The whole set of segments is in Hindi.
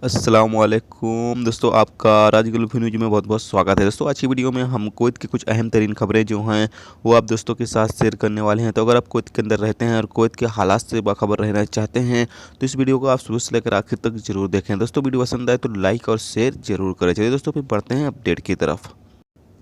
अस्सलामुअलैकुम दोस्तों, आपका राज गल्फ न्यूज में बहुत बहुत स्वागत है। दोस्तों, आज की वीडियो में हम कुवैत की कुछ अहम तरीन खबरें जो हैं वो आप दोस्तों के साथ शेयर करने वाले हैं। तो अगर आप कुवैत के अंदर रहते हैं और कुवैत के हालात से बाखबर रहना चाहते हैं तो इस वीडियो को आप शुरू से लेकर आखिर तक जरूर देखें। दोस्तों, वीडियो पसंद आए तो लाइक और शेयर जरूर करें। चलिए दोस्तों, फिर बढ़ते हैं अपडेट की तरफ।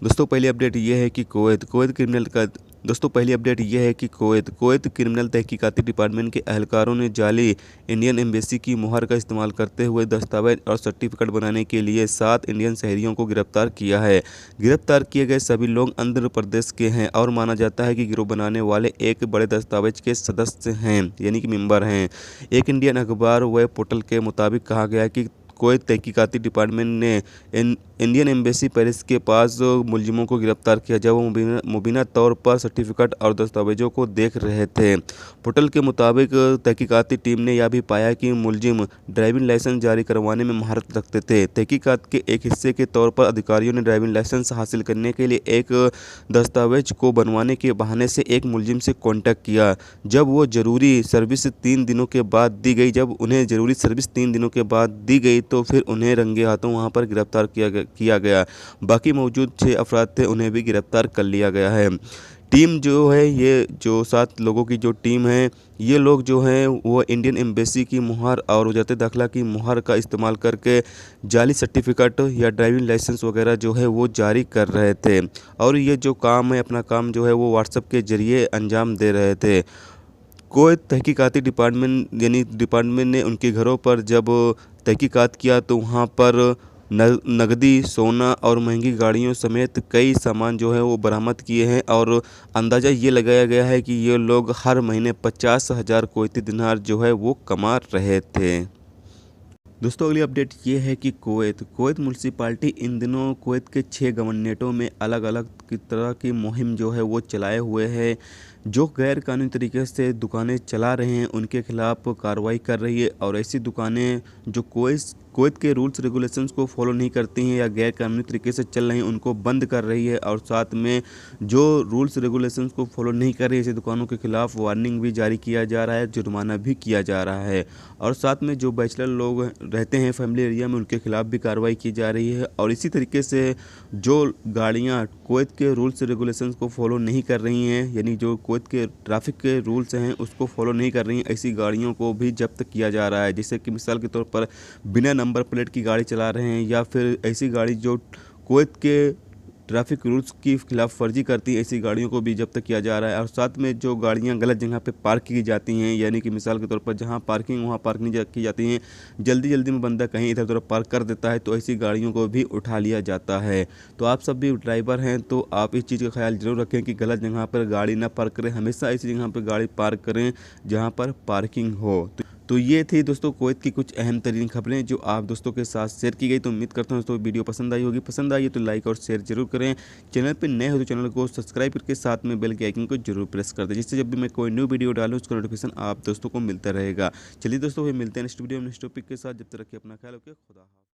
दोस्तों, पहली अपडेट ये है कि कुवैत क्रिमिनल का दोस्तों पहली अपडेट ये है कि कुवैत क्रिमिनल तहकीकाती डिपार्टमेंट के एहलकारों ने जाली इंडियन एम्बेसी की मुहर का इस्तेमाल करते हुए दस्तावेज और सर्टिफिकेट बनाने के लिए 7 इंडियन शहरियों को गिरफ्तार किया है। गिरफ्तार किए गए सभी लोग आंध्र प्रदेश के हैं और माना जाता है कि गिरोह बनाने वाले एक बड़े दस्तावेज के सदस्य हैं, यानी कि मेंबर हैं। एक इंडियन अखबार वेब पोर्टल के मुताबिक कहा गया कि कुवैत तहकीकाती डिपार्टमेंट ने इंडियन एम्बेसी पेरिस के पास मुलजिमों को गिरफ्तार किया जब वो मुबीना तौर पर सर्टिफिकेट और दस्तावेजों को देख रहे थे। पोर्टल के मुताबिक तहकीकाती टीम ने यह भी पाया कि मुलजिम ड्राइविंग लाइसेंस जारी करवाने में महारत रखते थे। तहकीकात के एक हिस्से के तौर पर अधिकारियों ने ड्राइविंग लाइसेंस हासिल करने के लिए एक दस्तावेज को बनवाने के बहाने से एक मुलजिम से कॉन्टैक्ट किया। जब उन्हें जरूरी सर्विस 3 दिनों के बाद दी गई तो फिर उन्हें रंगे हाथों वहां पर गिरफ्तार किया गया। बाकी मौजूद 6 अफराद थे, उन्हें भी गिरफ्तार कर लिया गया है। टीम जो है, ये जो 7 लोगों की जो टीम है, ये लोग जो हैं वो इंडियन एम्बेसी की मुहर और वजारत दाखिला की मुहर का इस्तेमाल करके जाली सर्टिफिकेट या ड्राइविंग लाइसेंस वगैरह जो है वो जारी कर रहे थे। और ये जो काम है, अपना काम जो है वो व्हाट्सएप के जरिए अंजाम दे रहे थे। कुवैत तहकीकाती डिपार्टमेंट ने उनके घरों पर जब तहकीकात किया तो वहाँ पर नकदी, सोना और महंगी गाड़ियों समेत कई सामान जो है वो बरामद किए हैं और अंदाज़ा ये लगाया गया है कि ये लोग हर महीने 50,000 कुवैती दिनार जो है वो कमा रहे थे। दोस्तों, अगली अपडेट ये है कि कुवैत म्यूनसिपाल्टी इन दिनों कुवैत के 6 गवर्नरेटों में अलग अलग की तरह की मुहिम जो है वो चलाए हुए है। जो गैर कानूनी तरीके से दुकानें चला रहे हैं उनके खिलाफ कार्रवाई कर रही है और ऐसी दुकानें जो कुवैत के रूल्स रेगुलेशंस को फॉलो नहीं करती हैं या गैर कानूनी तरीके से चल रही हैं उनको बंद कर रही है। और साथ में जो रूल्स रेगुलेशंस को फॉलो नहीं कर रही है ऐसी दुकानों के खिलाफ वार्निंग भी जारी किया जा रहा है, जुर्माना भी किया जा रहा है। और साथ में जो बैचलर लोग रहते हैं फैमिली एरिया में उनके खिलाफ भी कार्रवाई की जा रही है। और इसी तरीके से जो गाड़ियाँ कुवैत के रूल्स रेगुलेशंस को फॉलो नहीं कर रही हैं, यानी जो कुवैत के ट्रैफिक के रूल्स हैं उसको फॉलो नहीं कर रही हैं, ऐसी गाड़ियों को भी जब्त किया जा रहा है। जैसे कि मिसाल के तौर पर बिना नंबर प्लेट की गाड़ी चला रहे हैं या फिर ऐसी गाड़ी जो कुवैत के ट्रैफिक रूल्स की खिलाफ वर्जी करती है, ऐसी गाड़ियों को भी जब्त किया जा रहा है। और साथ में जो गाड़ियां गलत जगह पे पार्क की जाती हैं, यानी कि मिसाल के तौर पर जहां पार्किंग वहां पार्क नहीं की जाती हैं, जल्दी जल्दी में बंदा कहीं इधर उधर पार्क कर देता है, तो ऐसी गाड़ियों को भी उठा लिया जाता है। तो आप सब भी ड्राइवर हैं तो आप इस चीज़ का ख्याल जरूर रखें कि गलत जगह पर गाड़ी ना पार्क करें, हमेशा ऐसी जगह पर गाड़ी पार्क करें जहाँ पर पार्किंग हो। तो ये थी दोस्तों कुवैत की कुछ अहम तरीन खबरें जो आप दोस्तों के साथ शेयर की गई। तो उम्मीद करता हूँ दोस्तों वीडियो पसंद आई होगी। पसंद आई है तो लाइक और शेयर जरूर करें। चैनल पर नए हो तो चैनल को सब्सक्राइब करके साथ में बेल के आइकन को जरूर प्रेस कर दें, जिससे जब भी मैं कोई न्यू वीडियो डालूँ उसका नोटिफिकेशन आप दोस्तों को मिलता रहेगा। चलिए दोस्तों, फिर मिलते हैं नेक्स्ट वीडियो में नेक्स्ट टॉपिक के साथ। जब तक रखिए अपना ख्याल रखिए। खुदा हाफ़िज़।